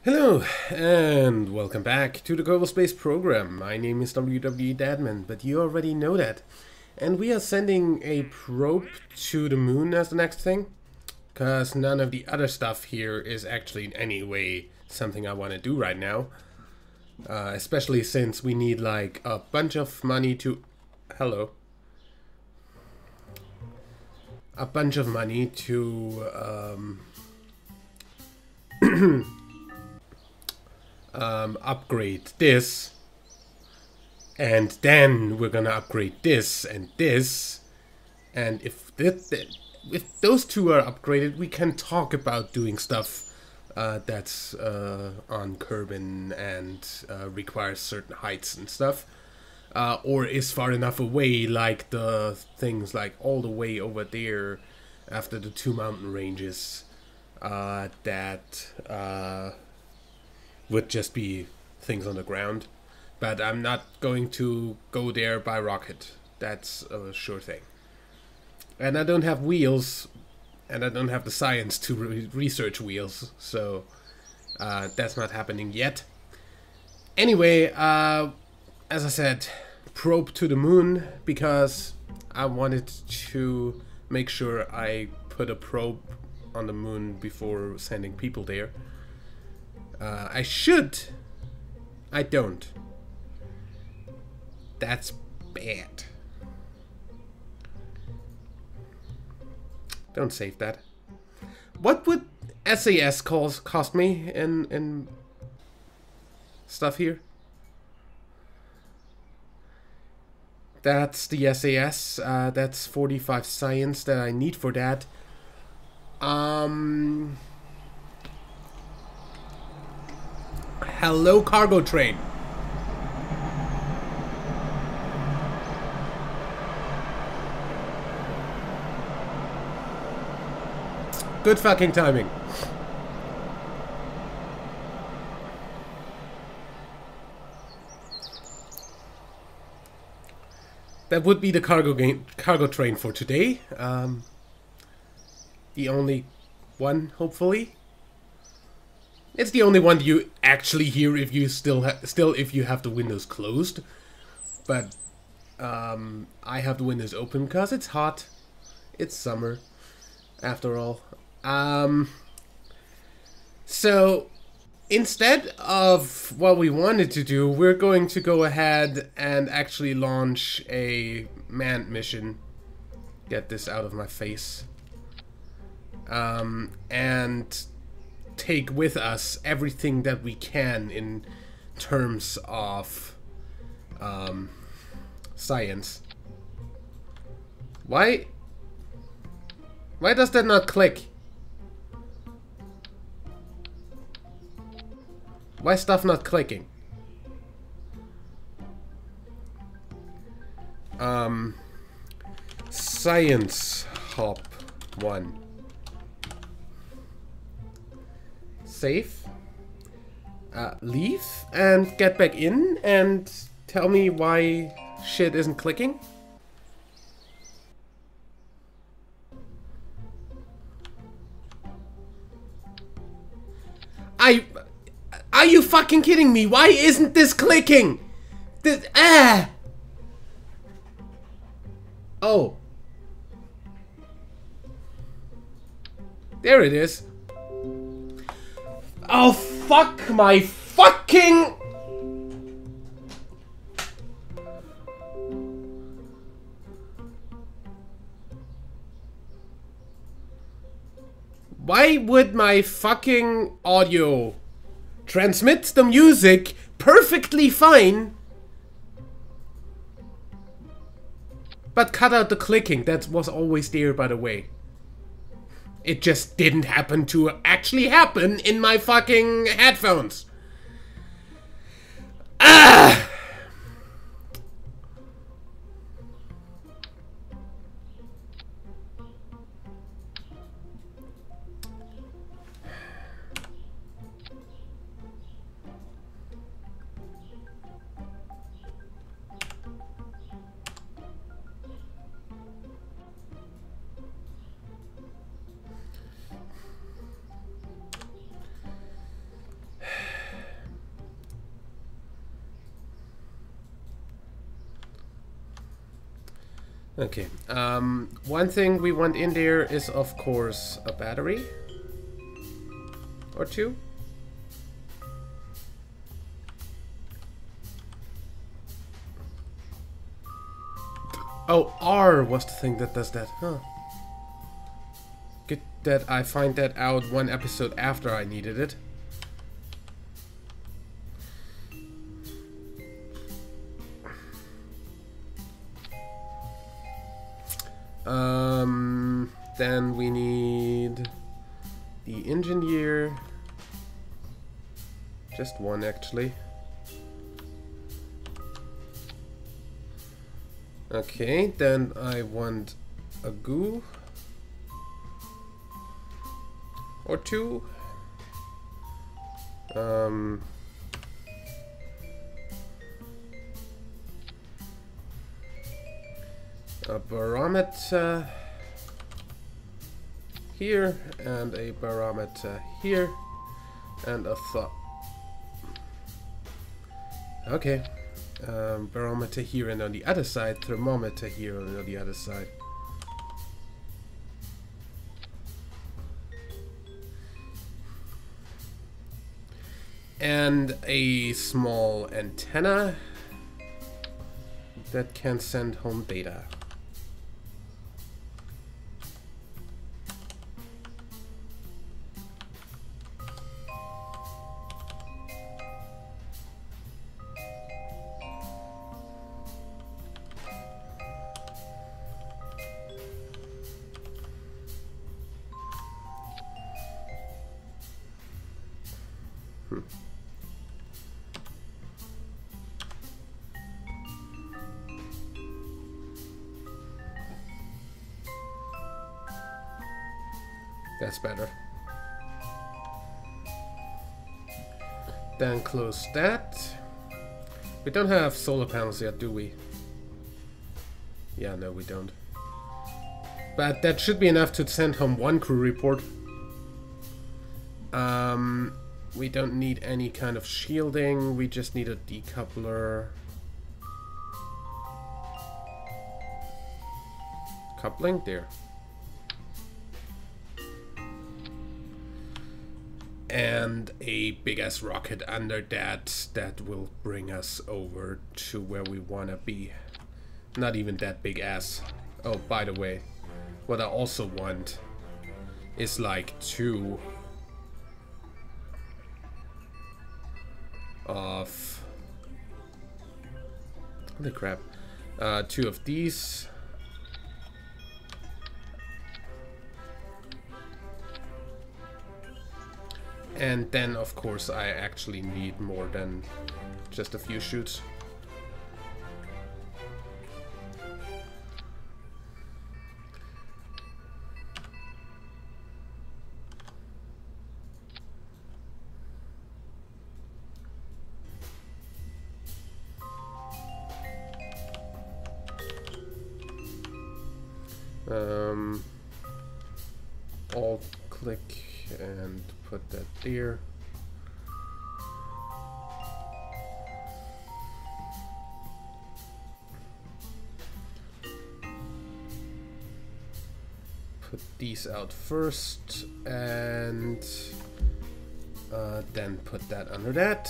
Hello, and welcome back to the Kerbal Space program. My name is WWE Dadman, but you already know that. And we are sending a probe to the moon as the next thing, because none of the other stuff here is actually in any way something I want to do right now. Especially since we need like a bunch of money to... Hello. A bunch of money to... upgrade this, and then we're gonna upgrade this and this, and if those two are upgraded, we can talk about doing stuff that's on Kerbal and requires certain heights and stuff, or is far enough away, like the things like all the way over there after the two mountain ranges that would just be things on the ground. But I'm not going to go there by rocket. That's a sure thing. And I don't have wheels, and I don't have the science to research wheels, so that's not happening yet. Anyway, as I said, probe to the moon, because I wanted to make sure I put a probe on the moon before sending people there. I should. I don't. That's bad. Don't save that. What would SAS cost me in stuff here? That's the SAS. That's 45 science that I need for that. Hello, cargo train. Good fucking timing. That would be the cargo train for today. The only one, hopefully. It's the only one you actually hear if you still if you have the windows closed. But I have the windows open because it's hot. It's summer, after all. So instead of what we wanted to do, we're going to go ahead and actually launch a manned mission. Get this out of my face. And take with us everything that we can in terms of science. Why does that not click? Why is stuff not clicking? Science hop 1. Save, leave, and get back in and tell me why shit isn't clicking. Are you fucking kidding me? Why isn't this clicking? Oh. There it is. Oh, fuck my fucking... Why would my fucking audio transmit the music perfectly fine, but cut out the clicking? That was always there, by the way. It just didn't happen to actually happen in my fucking headphones. Ah! Okay. One thing we want in there is, of course, a battery or two. Oh, R was the thing that does that, huh? Good that I find that out one episode after I needed it. Then we need the engineer. Just one, actually. Okay, then I want a goo. Or two. A barometer here, and a barometer here, and a okay. Barometer here, and on the other side, thermometer here, and on the other side. And a small antenna that can send home data. That's better. Then close that. We don't have solar panels yet, do we? Yeah, no, we don't. But that should be enough to send home one crew report. We don't need any kind of shielding. We just need a decoupler. Coupling there. And a big ass rocket under that will bring us over to where we wanna be. Not even that big ass. Oh, by the way, what I also want is like two of holy crap. Two of these. And then, of course, I actually need more than just a few chutes. Alt click and put that there. Put these out first, and then put that under that.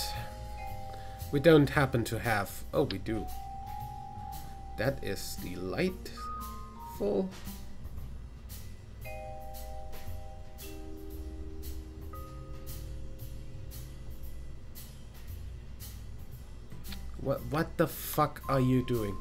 We don't happen to have... oh, we do. That is delightful. What the fuck are you doing?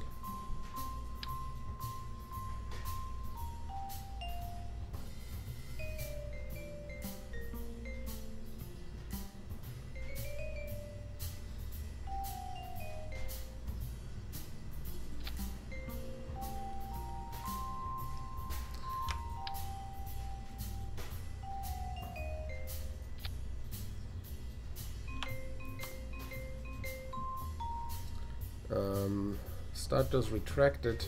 Start those retracted.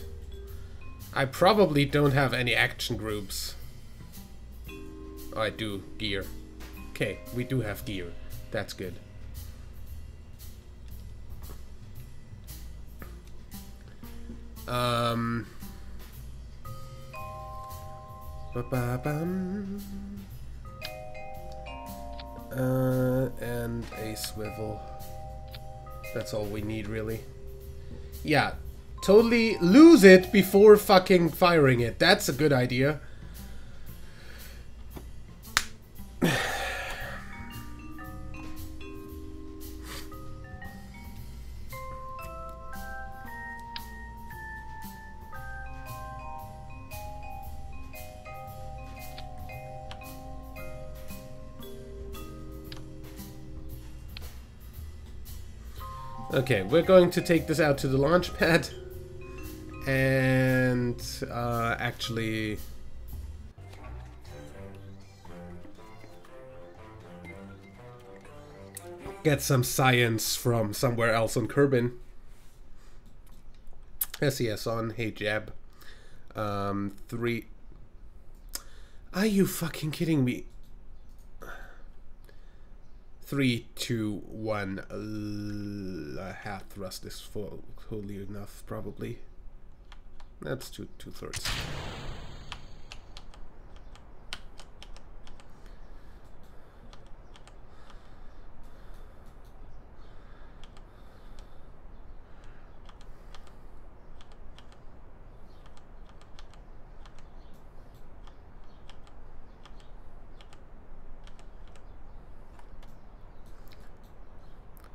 I probably don't have any action groups. Oh, I do. Gear. Okay, we do have gear. That's good. Ba-ba-bum. And a swivel. That's all we need, really. Yeah, totally lose it before fucking firing it. That's a good idea. Okay, we're going to take this out to the launch pad and actually get some science from somewhere else on Kerbin. SES on, hey Jab. 3. Are you fucking kidding me? 3, 2, 1. Half thrust is fully enough, probably. That's 2/3.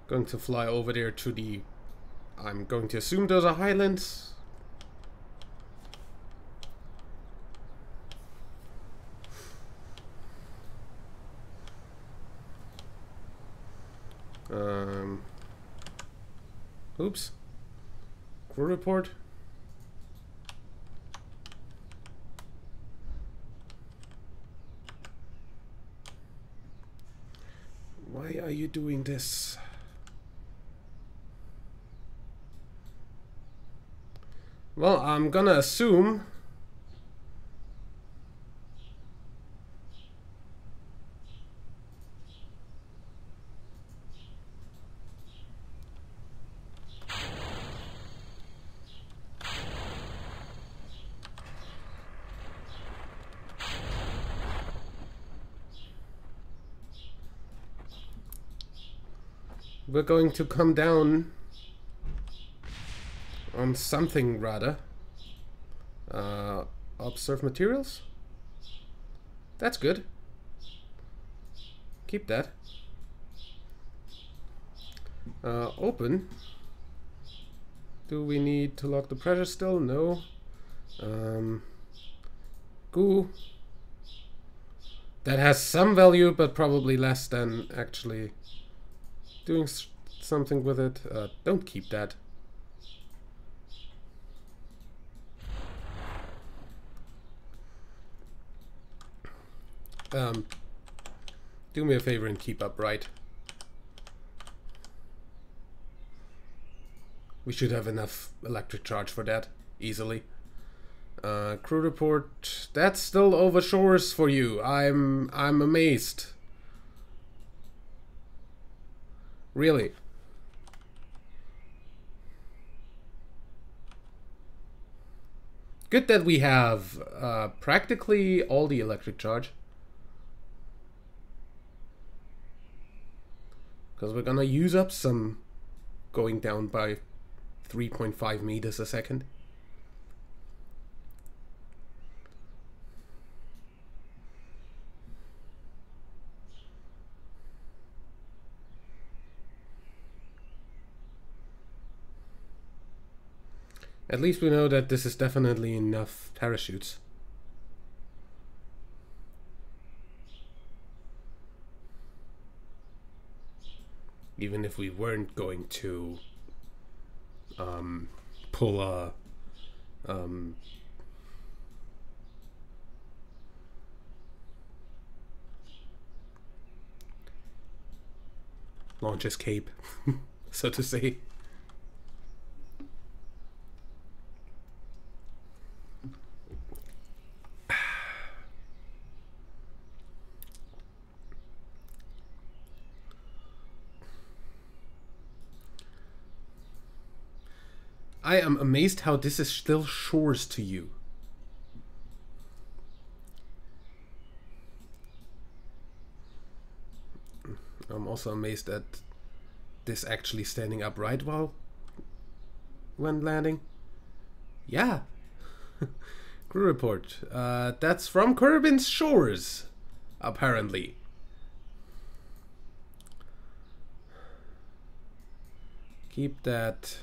Going to fly over there to the... I'm going to assume those are highlands. Oops. Crew report. Why are you doing this? Well, I'm gonna assume we're going to come down on something rather. Observe materials? That's good. Keep that. Open. Do we need to lock the pressure still? No. Goo. That has some value, but probably less than actually doing something with it. Don't keep that. Do me a favor and keep upright. We should have enough electric charge for that, easily. Crew report, that's still over shores for you. I'm amazed. Really. Good that we have practically all the electric charge. Because we're gonna use up some going down by 3.5 meters a second. At least we know that this is definitely enough parachutes. Even if we weren't going to pull a launch escape, so to say. I am amazed how this is still shores to you. I'm also amazed at this actually standing upright when landing. Yeah. Crew report. That's from Kerbin's shores, apparently. Keep that.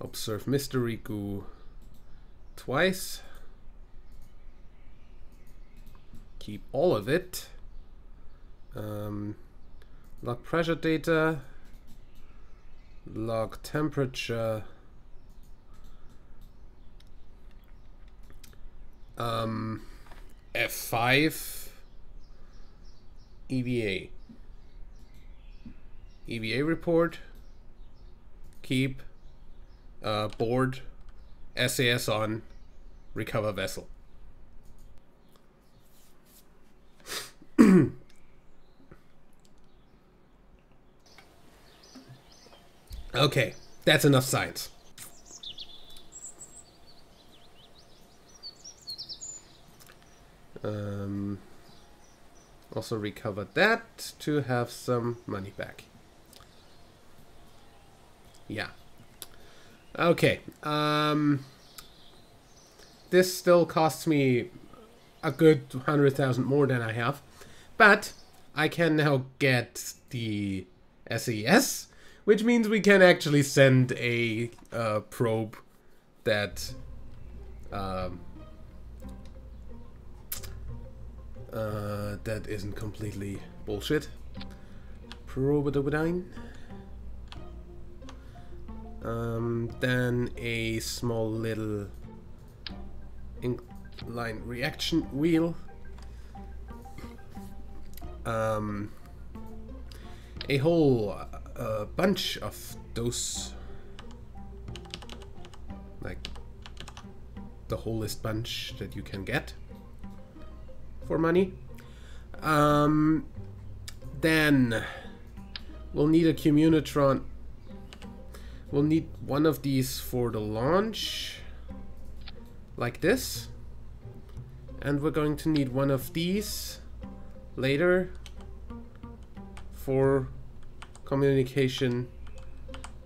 Observe mystery goo twice. Keep all of it. Log pressure data. Log temperature. F5 EVA. EVA report. Keep board SAS on, recover vessel. Okay, that's enough science. Also recover that to have some money back. Yeah. Okay. This still costs me a good 100,000 more than I have, but I can now get the SES, which means we can actually send a probe that that isn't completely bullshit. Probe. Then a small little incline reaction wheel. A whole bunch of those, like the wholest bunch that you can get for money. Then we'll need a communitron. We'll need one of these for the launch, like this. And we're going to need one of these later for communication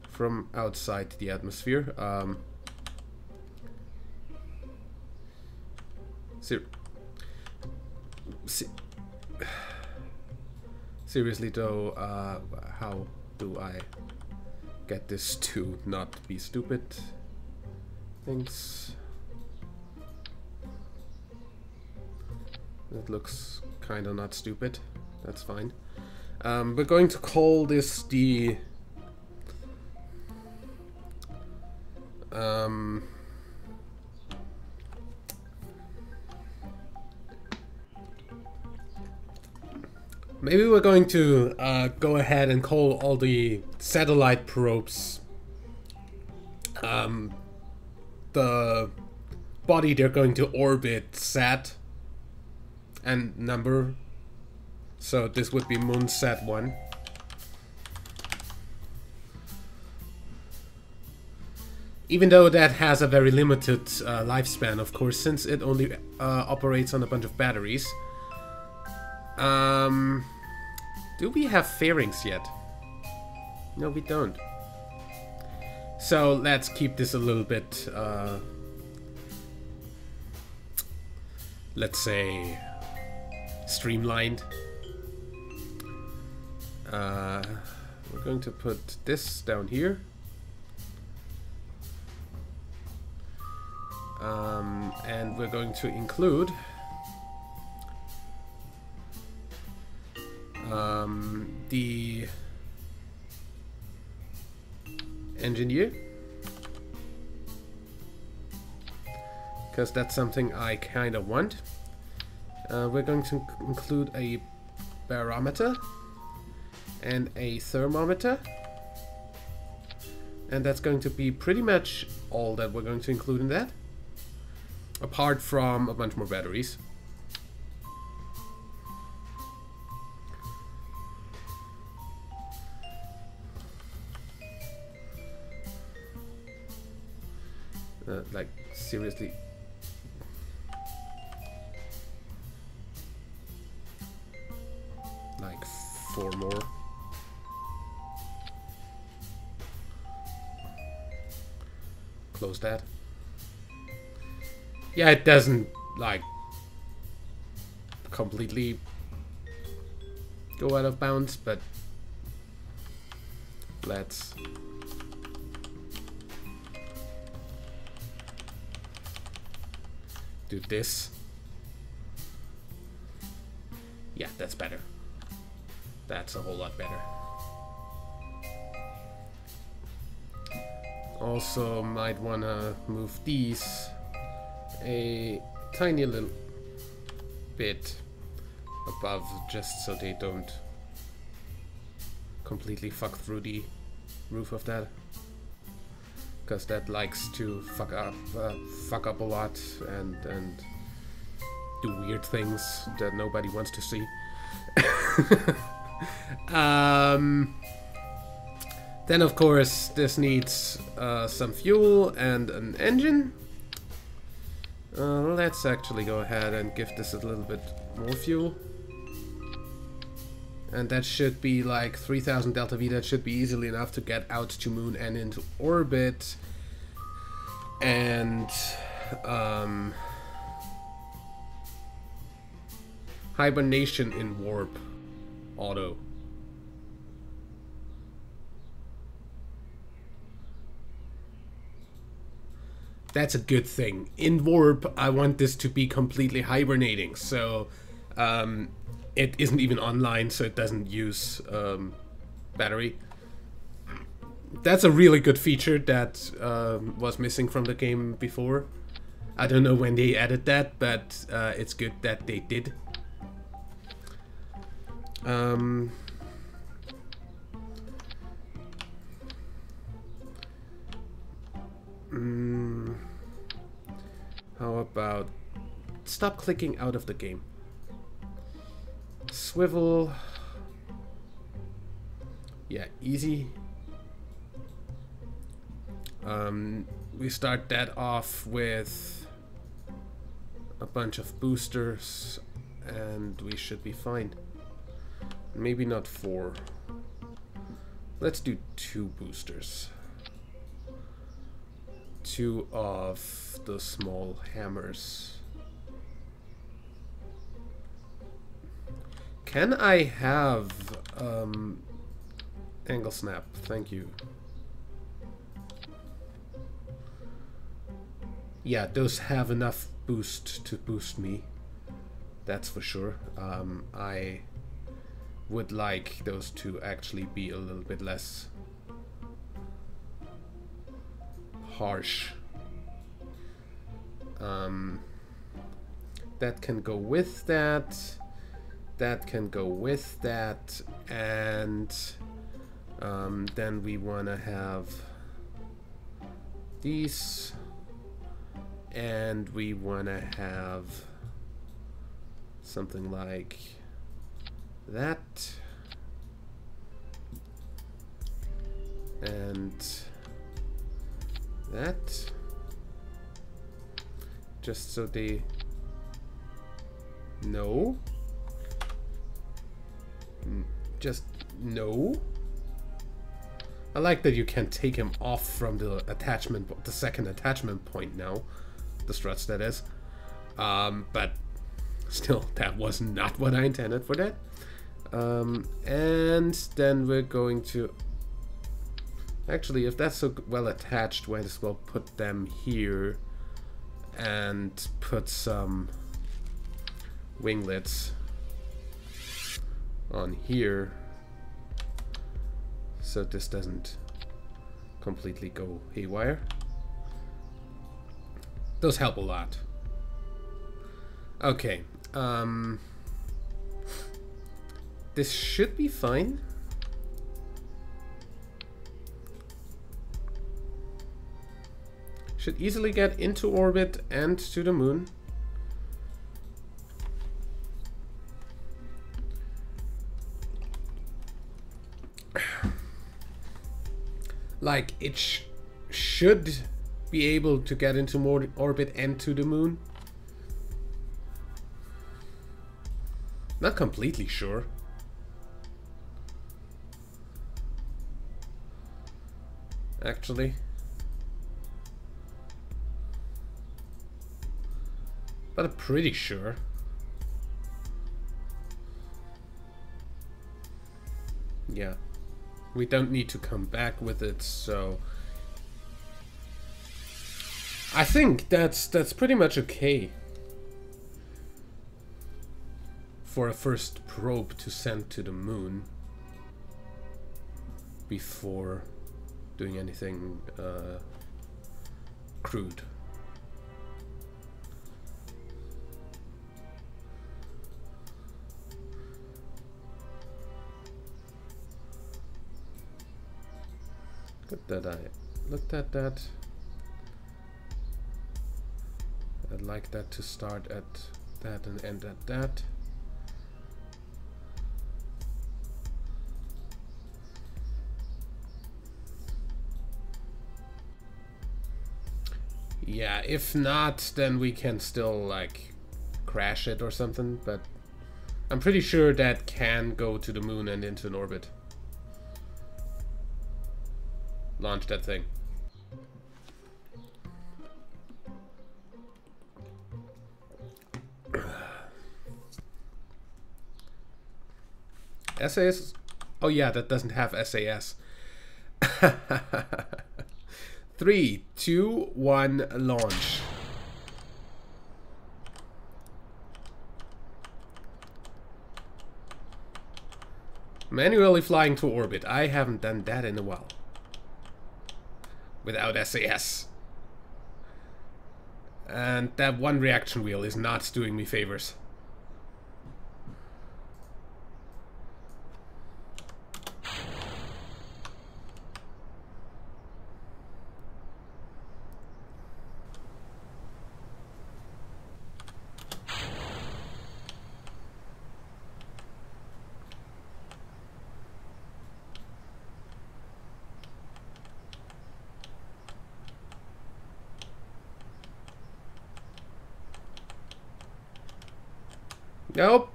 from outside the atmosphere. Seriously though, how do I get this to not be stupid? Thanks. That looks kind of not stupid. That's fine. We're going to call this the maybe we're going to go ahead and call all the satellite probes the body they're going to orbit SAT and number. So this would be Moonsat 1. Even though that has a very limited lifespan, of course, since it only operates on a bunch of batteries. Do we have fairings yet? No, we don't. So let's keep this a little bit, let's say, streamlined. We're going to put this down here. And we're going to include the engineer, because that's something I kind of want. We're going to include a barometer and a thermometer, and that's going to be pretty much all that we're going to include in that, apart from a bunch more batteries. Like, seriously. like 4 more. Close that. Yeah, it doesn't like completely go out of bounds, but let's do this. Yeah, that's better. That's a whole lot better. Also might wanna move these a tiny little bit above, just so they don't completely fuck through the roof of that, because that likes to fuck up a lot and do weird things that nobody wants to see. Then of course this needs some fuel and an engine. Let's actually go ahead and give this a little bit more fuel. And that should be like 3000 Delta V. That should be easily enough to get out to Moon and into orbit. And hibernation in warp auto. That's a good thing. In warp, I want this to be completely hibernating, so it isn't even online, so it doesn't use battery. That's a really good feature that was missing from the game before. I don't know when they added that, but it's good that they did. How about stop clicking out of the game? Swivel. Yeah, easy. We start that off with a bunch of boosters and we should be fine. Maybe not 4. Let's do 2 boosters. 2 of the small hammers. Can I have angle snap? Thank you. Yeah, those have enough boost to boost me. That's for sure. I would like those to actually be a little bit less harsh. That can go with that. That can go with that. And then we want to have these. And we want to have something like that. And that. Just so they know. Just no. I like that you can take him off from the attachment, the second attachment point now. The struts, that is. But still, that was not what I intended for that. And then we're going to... Actually, if that's so well attached, might as well put them here and put some winglets on here so this doesn't completely go haywire. Those help a lot. Okay, this should be fine. Should easily get into orbit and to the moon. Like, it should be able to get into more orbit and to the moon. Not completely sure. actually. But I'm pretty sure. Yeah. We don't need to come back with it, so I think that's pretty much okay for a first probe to send to the moon before doing anything crude. Good that I looked at that. I'd like that to start at that and end at that. Yeah, if not, then we can still like crash it or something, but I'm pretty sure that can go to the moon and into an orbit. Launch that thing. SAS? Oh yeah, that doesn't have SAS. 3, 2, 1, launch. Manually flying to orbit. I haven't done that in a while. Without SAS. And that one reaction wheel is not doing me favors. Nope.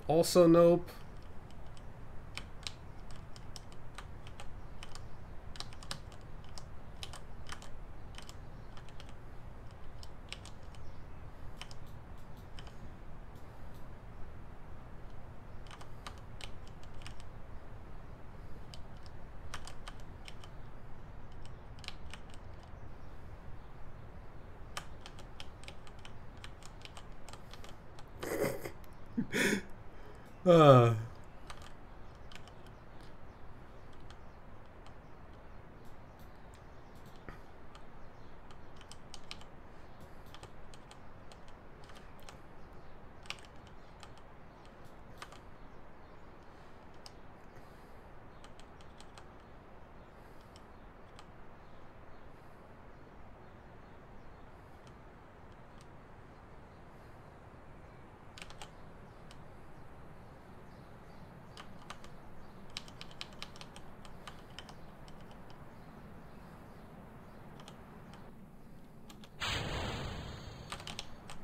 Also nope. uh.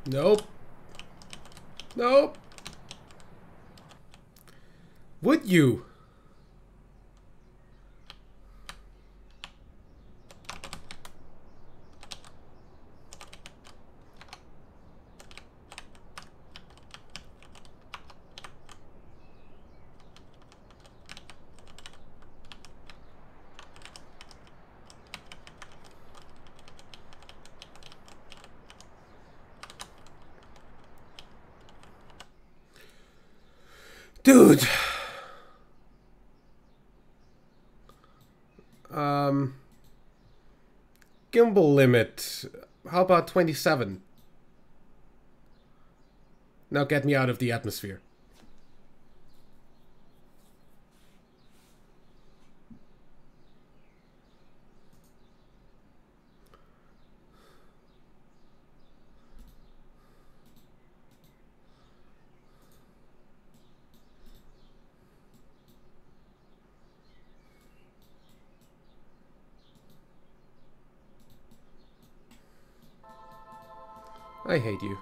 Nope. Nope. Would you? Dude. Gimbal limit. How about 27? Now get me out of the atmosphere. I hate you.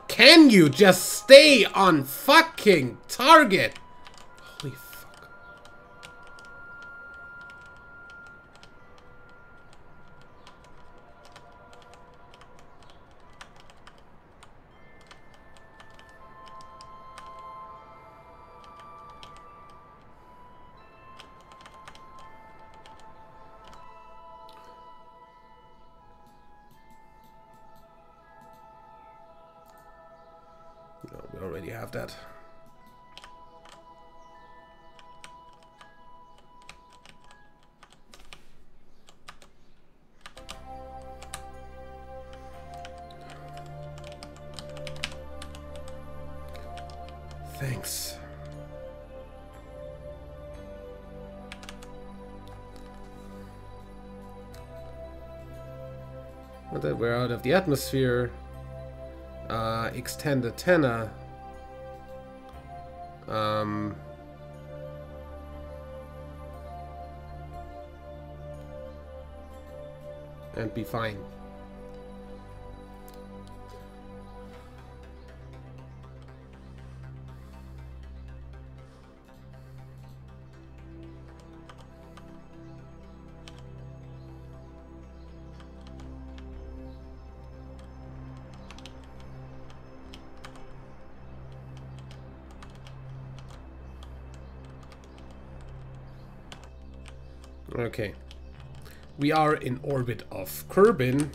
Can you just stay on fucking target? Holy fuck. No, we already have that. Thanks. Now that we're out of the atmosphere, extend antenna. And be fine. Okay. We are in orbit of Kerbal.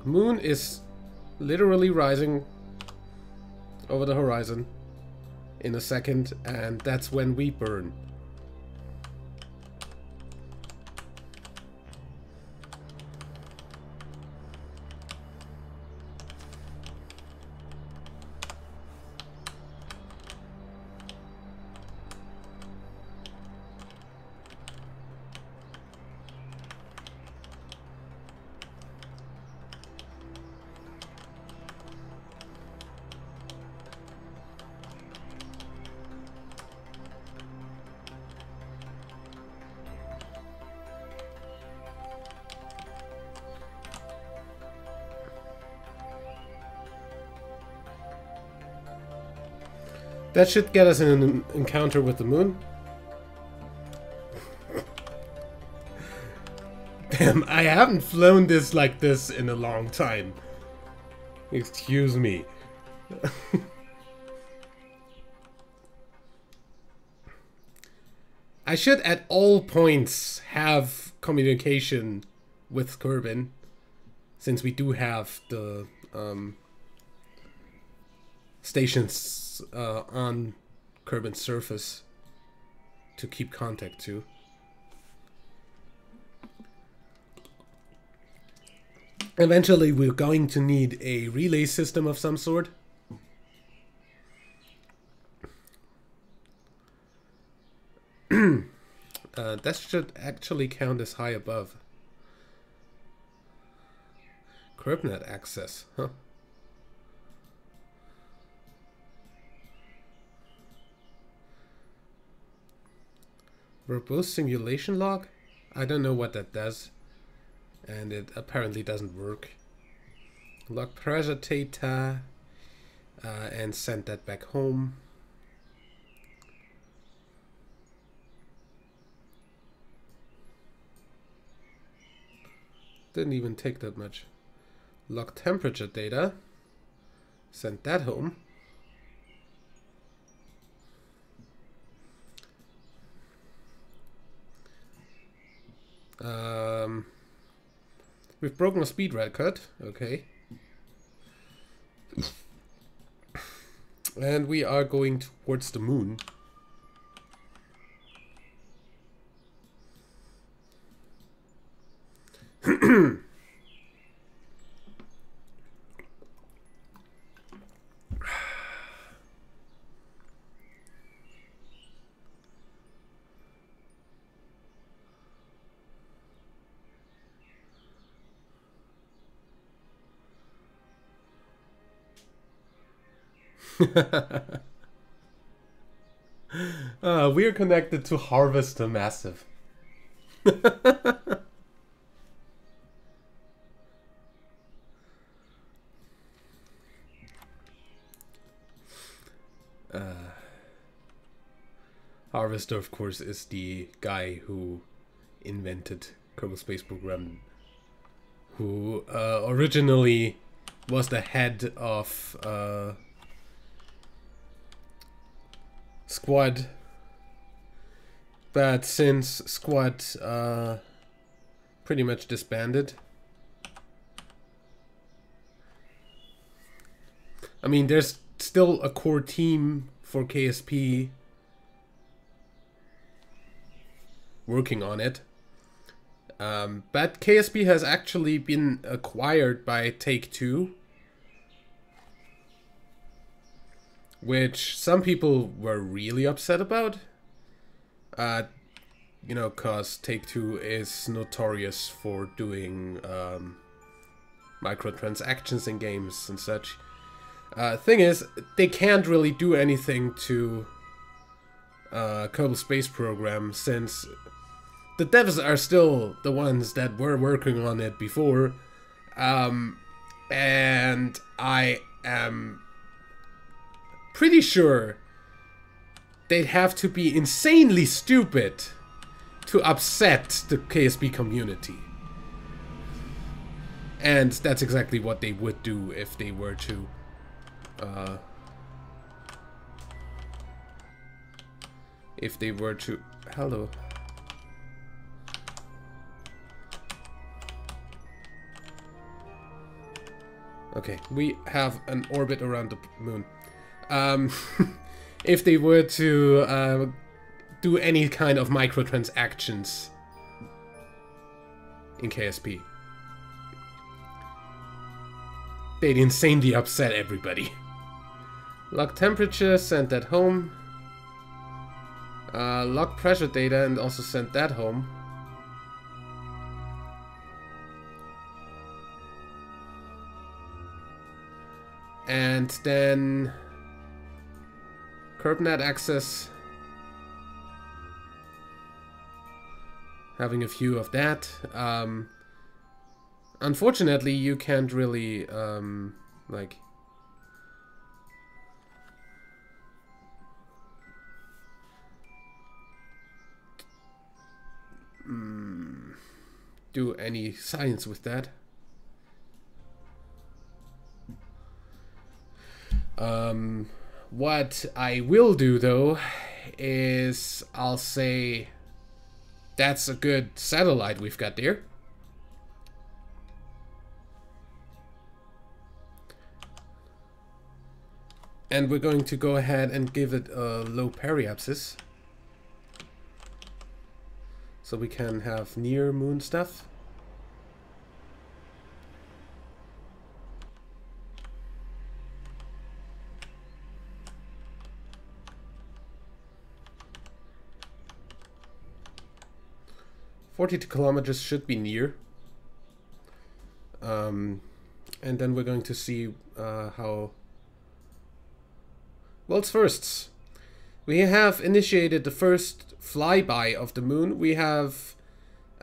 Moon is literally rising over the horizon in a second, and that's when we burn. That should get us in an encounter with the moon. Damn, I haven't flown this like this in a long time. Excuse me. I should at all points have communication with Kerbal, since we do have the stations on Kerbal's surface to keep contact to. Eventually we're going to need a relay system of some sort. That should actually count as high above. CurbNet access, huh? Verbose simulation log? I don't know what that does. And it apparently doesn't work. Log pressure data and send that back home. Didn't even take that much. Log temperature data. Send that home. We've broken a speed record. Okay. And we are going towards the moon. We are connected to Harvester Massive. Harvester, of course, is the guy who invented Kerbal Space Program, who originally was the head of Squad, but since Squad pretty much disbanded, I mean, there's still a core team for KSP working on it, but KSP has actually been acquired by Take-Two, which some people were really upset about. You know, cause Take-Two is notorious for doing microtransactions in games and such. Thing is, they can't really do anything to Kerbal Space Program since the devs are still the ones that were working on it before, and I am pretty sure they'd have to be insanely stupid to upset the KSP community. And that's exactly what they would do if they were to hello. Okay, we have an orbit around the moon. If they were to do any kind of microtransactions in KSP, they'd insanely upset everybody. Log temperature, send that home. Log pressure data and also send that home. And then CurbNet access, having a few of that. Unfortunately, you can't really like do any science with that. What I will do though is I'll say that's a good satellite we've got there. And we're going to go ahead and give it a low periapsis, so we can have near moon stuff. $42 should be near. And then we're going to see how... World's firsts. We have initiated the first flyby of the moon. We have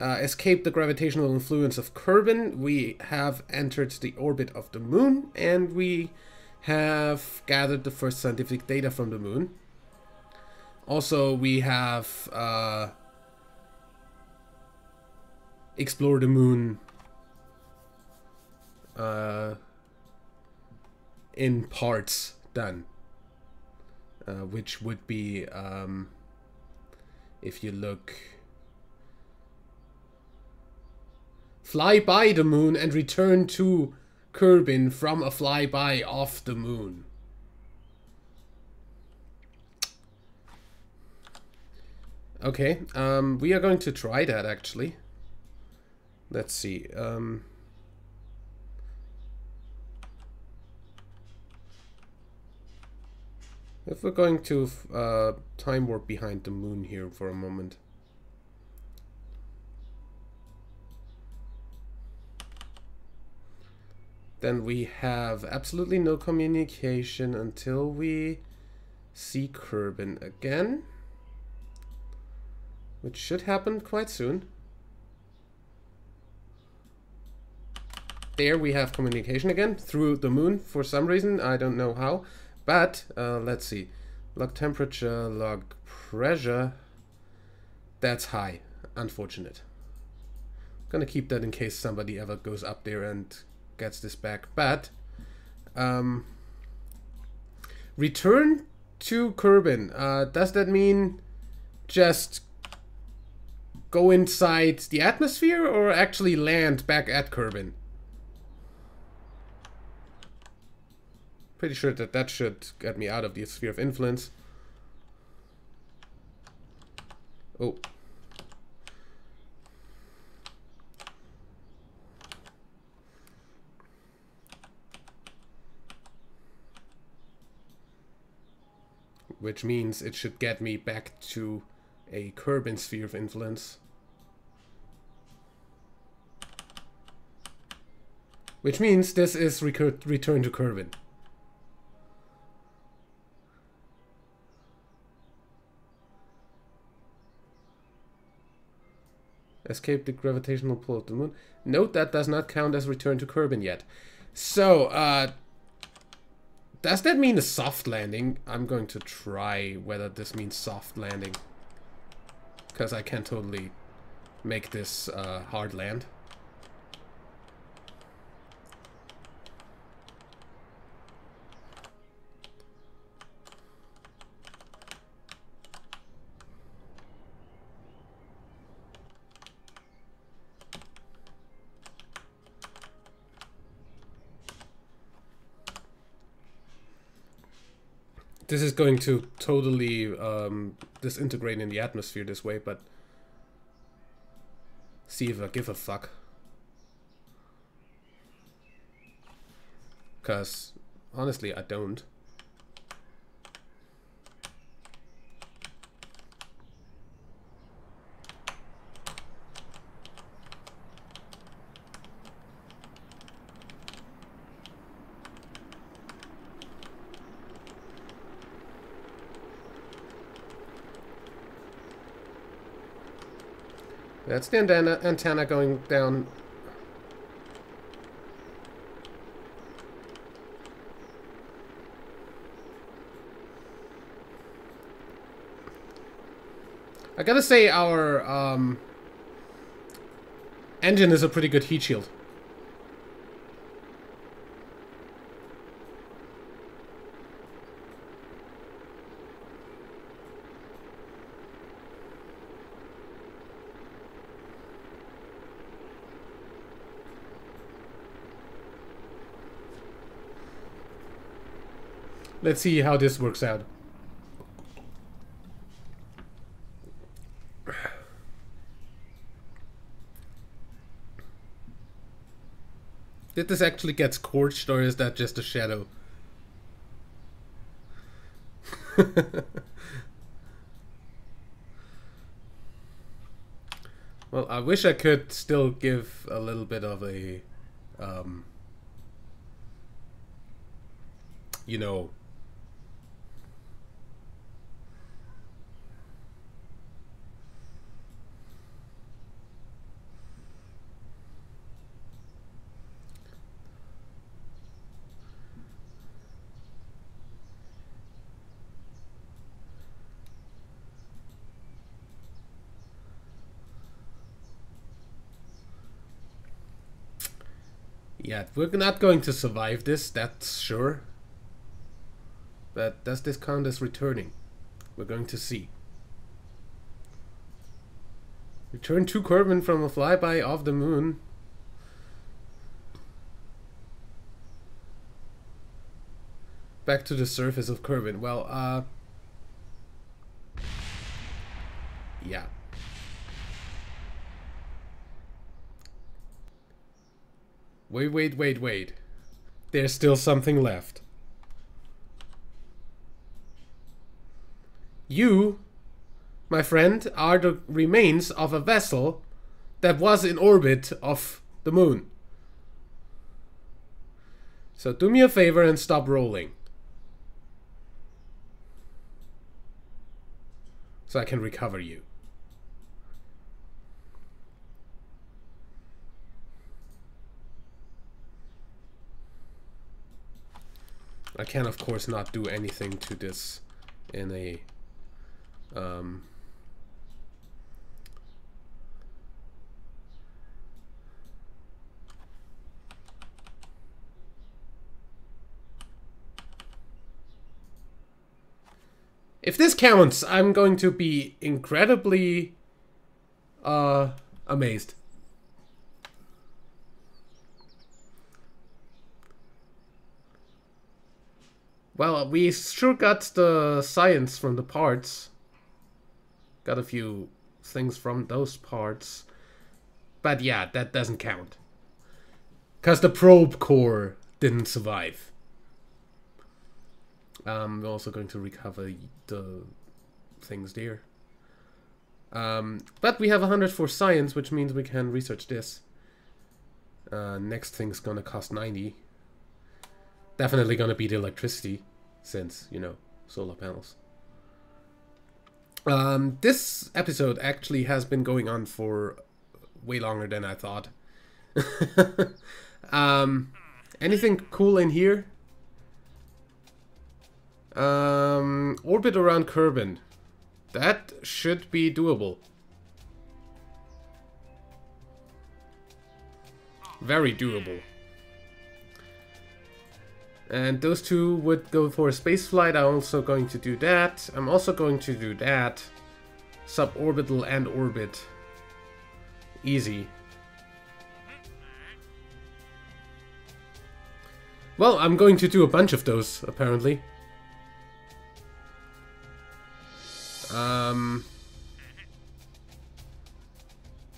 escaped the gravitational influence of Kerbal. We have entered the orbit of the moon. And we have gathered the first scientific data from the moon. Also, we have... explore the moon in parts done, which would be if you look, fly by the moon and return to Kerbal from a flyby off the moon. Okay, we are going to try that actually. Let's see. If we're going to time warp behind the moon here for a moment. then we have absolutely no communication until we see Kerbin again, which should happen quite soon. There we have communication again through the moon for some reason. I don't know how, but let's see. Log temperature, log pressure. That's high. Unfortunate. Gonna keep that in case somebody ever goes up there and gets this back. But return to Kerbin. Does that mean just go inside the atmosphere or actually land back at Kerbin? Pretty sure that that should get me out of the sphere of influence. Oh. Which means it should get me back to a Kerbin sphere of influence. Which means this is return to Kerbin. Escape the gravitational pull of the moon. Note that does not count as return to Kerbin yet. So, does that mean a soft landing? I'm going to try whether this means soft landing. Because I can totally make this hard land. This is going to totally disintegrate in the atmosphere this way, but see if I give a fuck. Because, honestly, I don't. That's the antenna going down. I gotta say our engine is a pretty good heat shield. Let's see how this works out. Did this actually get scorched, or is that just a shadow? Well, I wish I could still give a little bit of a, you know, yeah, we're not going to survive this, that's sure. But does this count as returning? We're going to see. Return to Kerbin from a flyby of the moon. Back to the surface of Kerbin. Well, yeah. Wait. There's still something left. You, my friend, are the remains of a vessel that was in orbit of the moon. So do me a favor and stop rolling. So I can recover you. I can of course not do anything to this in a if this counts, I'm going to be incredibly amazed. Well, we sure got the science from the parts. Got a few things from those parts. But yeah, that doesn't count. Because the probe core didn't survive. We're also going to recover the things there. But we have 100 for science, which means we can research this. Next thing's gonna cost 90. Definitely gonna be the electricity, since, you know, solar panels. This episode actually has been going on for way longer than I thought. Anything cool in here? Orbit around Kerbal. That should be doable. Very doable. And those two would go for a space flight. I'm also going to do that. I'm also going to do that. Suborbital and orbit. Easy. Well, I'm going to do a bunch of those, apparently.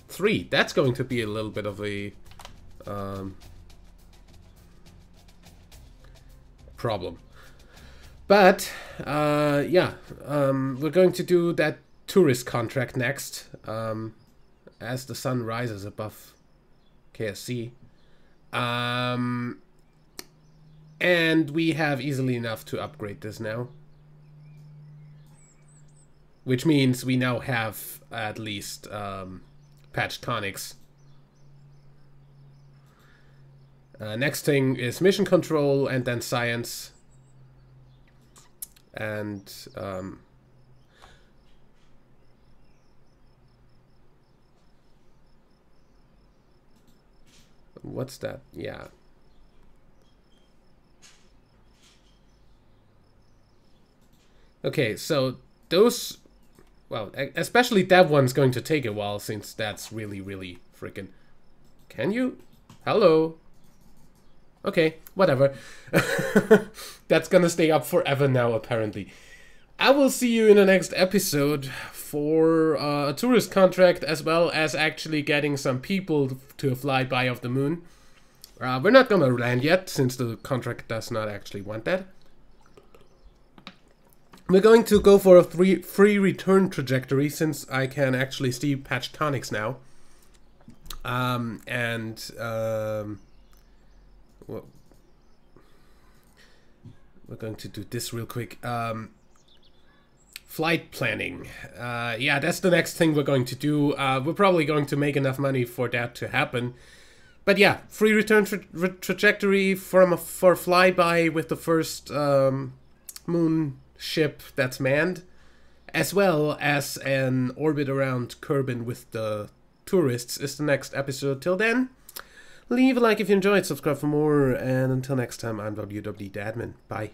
3. That's going to be a little bit of a problem. But yeah, we're going to do that tourist contract next, as the sun rises above KSC. And we have easily enough to upgrade this now. Which means we now have at least patched conics. Next thing is mission control and then science. And what's that? Yeah. Okay, so those, well, especially that one's going to take a while since that's really, really freaking... Can you? Hello? Okay, whatever. That's gonna stay up forever now, apparently. I will see you in the next episode for a tourist contract, as well as actually getting some people to a flyby of the moon. We're not gonna land yet, since the contract does not actually want that. We're going to go for a free return trajectory, since I can actually see patched conics now. Well, we're going to do this real quick. Flight planning. Yeah, that's the next thing we're going to do. We're probably going to make enough money for that to happen. But yeah, free return trajectory for flyby with the first moon ship that's manned, as well as an orbit around Kerbal with the tourists is the next episode. Till then, leave a like if you enjoyed, subscribe for more, and until next time, I'm WWDadmin. Bye.